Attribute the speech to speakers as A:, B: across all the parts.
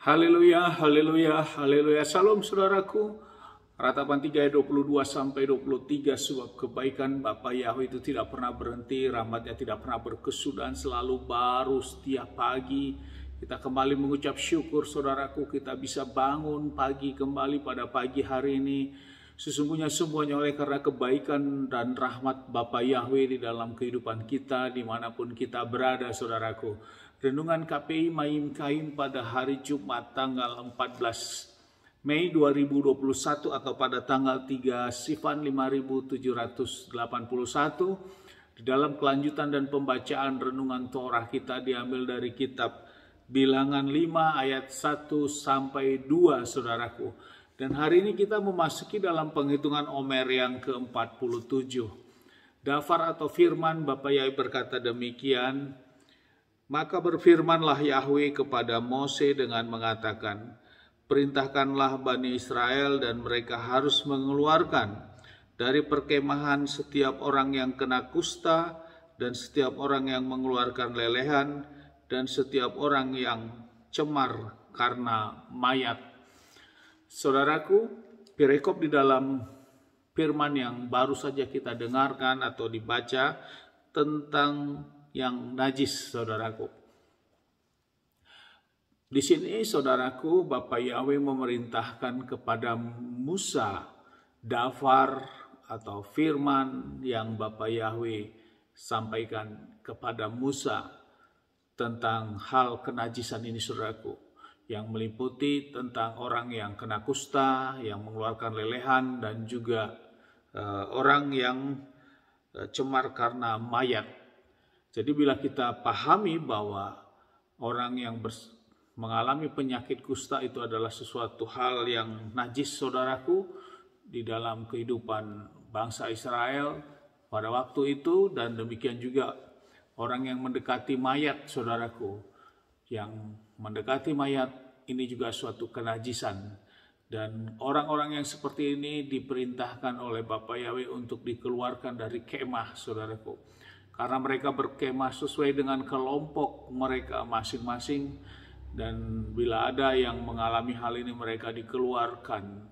A: Haleluya, haleluya, haleluya. Salam saudaraku. Ratapan 3 ayat 22 sampai 23, sebab kebaikan Bapa Yahweh itu tidak pernah berhenti, rahmatnya tidak pernah berkesudahan, selalu baru setiap pagi. Kita kembali mengucap syukur saudaraku, kita bisa bangun pagi kembali pada pagi hari ini. Sesungguhnya semuanya oleh karena kebaikan dan rahmat Bapa Yahweh di dalam kehidupan kita dimanapun kita berada saudaraku. Renungan KPI Maim Kaim pada hari Jumat tanggal 14 Mei 2021 atau pada tanggal 3 Sivan 5781. Di dalam kelanjutan dan pembacaan renungan Torah kita diambil dari kitab Bilangan 5 ayat 1 sampai 2 saudaraku. Dan hari ini kita memasuki dalam penghitungan Omer yang ke-47. Dafar atau firman Bapa Yahweh berkata demikian, maka berfirmanlah Yahweh kepada Mose dengan mengatakan, perintahkanlah Bani Israel dan mereka harus mengeluarkan dari perkemahan setiap orang yang kena kusta dan setiap orang yang mengeluarkan lelehan dan setiap orang yang cemar karena mayat. Saudaraku, perekop di dalam firman yang baru saja kita dengarkan atau dibaca tentang yang najis, saudaraku. Di sini, saudaraku, Bapa Yahweh memerintahkan kepada Musa dafar atau firman yang Bapa Yahweh sampaikan kepada Musa tentang hal kenajisan ini, saudaraku, yang meliputi tentang orang yang kena kusta, yang mengeluarkan lelehan, dan juga orang yang cemar karena mayat. Jadi bila kita pahami bahwa orang yang mengalami penyakit kusta itu adalah sesuatu hal yang najis, saudaraku, di dalam kehidupan bangsa Israel pada waktu itu, dan demikian juga orang yang mendekati mayat, saudaraku, yang mendekati mayat ini juga suatu kenajisan. Dan orang-orang yang seperti ini diperintahkan oleh Bapa Yahweh untuk dikeluarkan dari kemah, saudaraku. Karena mereka berkemah sesuai dengan kelompok mereka masing-masing. Dan bila ada yang mengalami hal ini, mereka dikeluarkan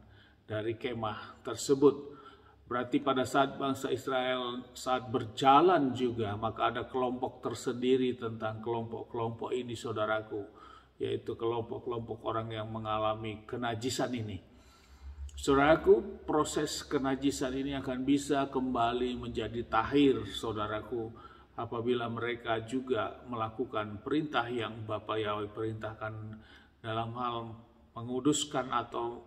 A: dari kemah tersebut. Berarti pada saat bangsa Israel saat berjalan juga, maka ada kelompok tersendiri tentang kelompok-kelompok ini, saudaraku, yaitu kelompok-kelompok orang yang mengalami kenajisan ini. Saudaraku, proses kenajisan ini akan bisa kembali menjadi tahir, saudaraku, apabila mereka juga melakukan perintah yang Bapa Yahweh perintahkan dalam hal menguduskan atau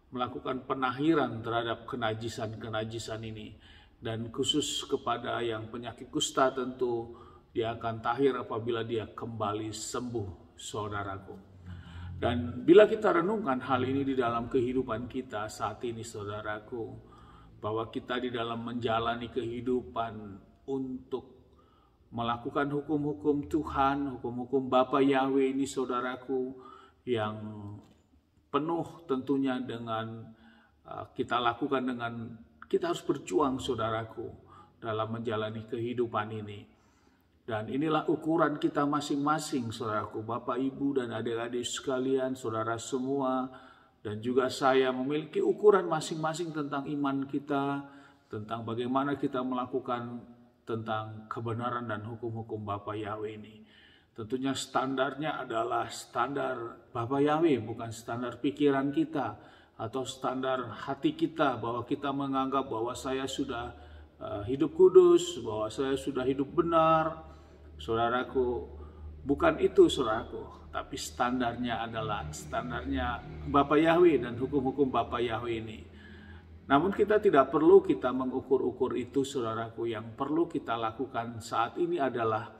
A: melakukan penahiran terhadap kenajisan-kenajisan ini. Dan khusus kepada yang penyakit kusta tentu dia akan tahir apabila dia kembali sembuh, saudaraku. Dan bila kita renungkan hal ini di dalam kehidupan kita saat ini, saudaraku, bahwa kita di dalam menjalani kehidupan untuk melakukan hukum-hukum Tuhan, hukum-hukum Bapa Yahweh ini, saudaraku, yang penuh tentunya dengan kita lakukan dengan kita harus berjuang, saudaraku, dalam menjalani kehidupan ini. Dan inilah ukuran kita masing-masing, saudaraku, Bapak, Ibu, dan adik-adik sekalian, saudara semua, dan juga saya memiliki ukuran masing-masing tentang iman kita, tentang bagaimana kita melakukan tentang kebenaran dan hukum-hukum Bapa Yahweh ini. Tentunya standarnya adalah standar Bapa Yahweh, bukan standar pikiran kita atau standar hati kita, bahwa kita menganggap bahwa saya sudah hidup kudus, bahwa saya sudah hidup benar. Saudaraku, bukan itu, saudaraku, tapi standarnya adalah standarnya Bapa Yahweh dan hukum-hukum Bapa Yahweh ini. Namun kita tidak perlu kita mengukur-ukur itu, saudaraku. Yang perlu kita lakukan saat ini adalah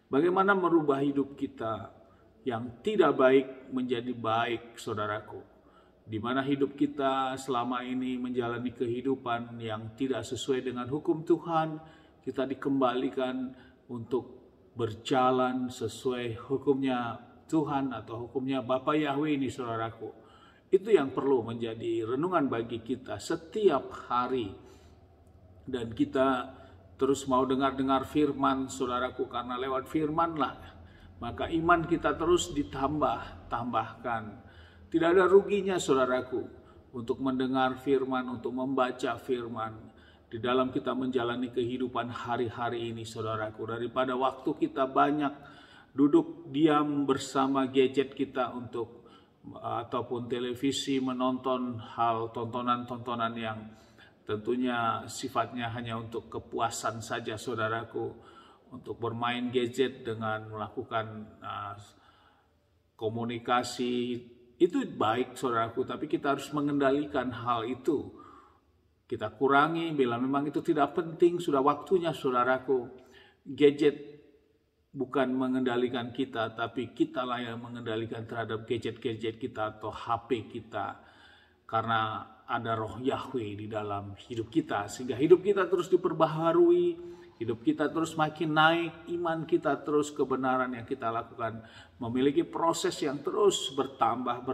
A: bagaimana merubah hidup kita yang tidak baik menjadi baik, saudaraku. Di mana hidup kita selama ini menjalani kehidupan yang tidak sesuai dengan hukum Tuhan, kita dikembalikan untuk berjalan sesuai hukumnya Tuhan atau hukumnya Bapa Yahweh ini, saudaraku. Itu yang perlu menjadi renungan bagi kita setiap hari. Dan kita terus mau dengar-dengar firman, saudaraku, karena lewat firmanlah maka iman kita terus tambahkan. Tidak ada ruginya saudaraku untuk mendengar firman, untuk membaca firman di dalam kita menjalani kehidupan hari-hari ini saudaraku. Daripada waktu kita banyak duduk diam bersama gadget kita ataupun televisi menonton tontonan-tontonan yang tentunya sifatnya hanya untuk kepuasan saja saudaraku, untuk bermain gadget dengan melakukan komunikasi. Itu baik saudaraku, tapi kita harus mengendalikan hal itu. Kita kurangi bila memang itu tidak penting, sudah waktunya saudaraku. Gadget bukan mengendalikan kita, tapi kitalah yang mengendalikan terhadap gadget-gadget kita atau HP kita. Karena ada roh Yahweh di dalam hidup kita, sehingga hidup kita terus diperbaharui, hidup kita terus makin naik, iman kita terus, kebenaran yang kita lakukan memiliki proses yang terus bertambah.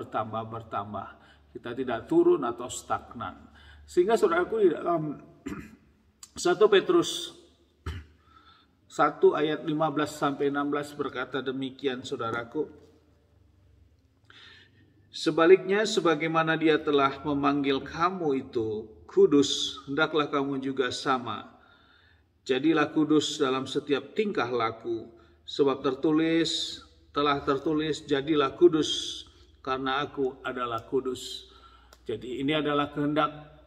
A: Kita tidak turun atau stagnan. Sehingga saudaraku di dalam 1 Petrus 1 ayat 15-16 berkata demikian saudaraku. Sebaliknya, sebagaimana Dia telah memanggil kamu itu kudus, hendaklah kamu juga sama. Jadilah kudus dalam setiap tingkah laku, sebab telah tertulis, jadilah kudus karena aku adalah kudus. Jadi ini adalah kehendak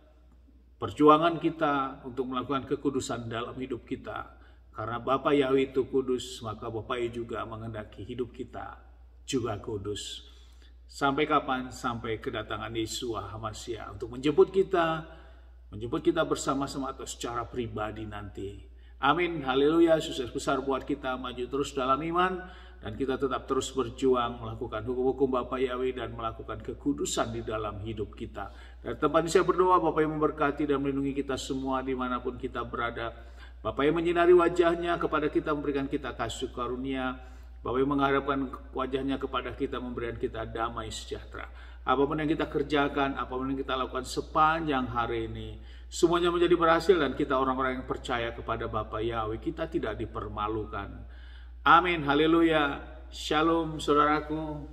A: perjuangan kita untuk melakukan kekudusan dalam hidup kita. Karena Bapa Yahweh itu kudus, maka Bapa Yahweh juga menghendaki hidup kita juga kudus. Sampai kapan? Sampai kedatangan Yesus HaMashiach untuk menjemput kita bersama-sama atau secara pribadi nanti. Amin, haleluya, sukses besar buat kita maju terus dalam iman, dan kita tetap terus berjuang melakukan hukum-hukum Bapa Yahweh dan melakukan kekudusan di dalam hidup kita. Dan tempat ini saya berdoa, Bapa yang memberkati dan melindungi kita semua dimanapun kita berada. Bapa yang menyinari wajahnya kepada kita, memberikan kita kasih karunia. Bapa yang menghadapkan wajahnya kepada kita, memberikan kita damai sejahtera. Apapun yang kita kerjakan, apapun yang kita lakukan sepanjang hari ini, semuanya menjadi berhasil, dan kita orang-orang yang percaya kepada Bapa Yahweh, kita tidak dipermalukan. Amin, haleluya, shalom saudaraku.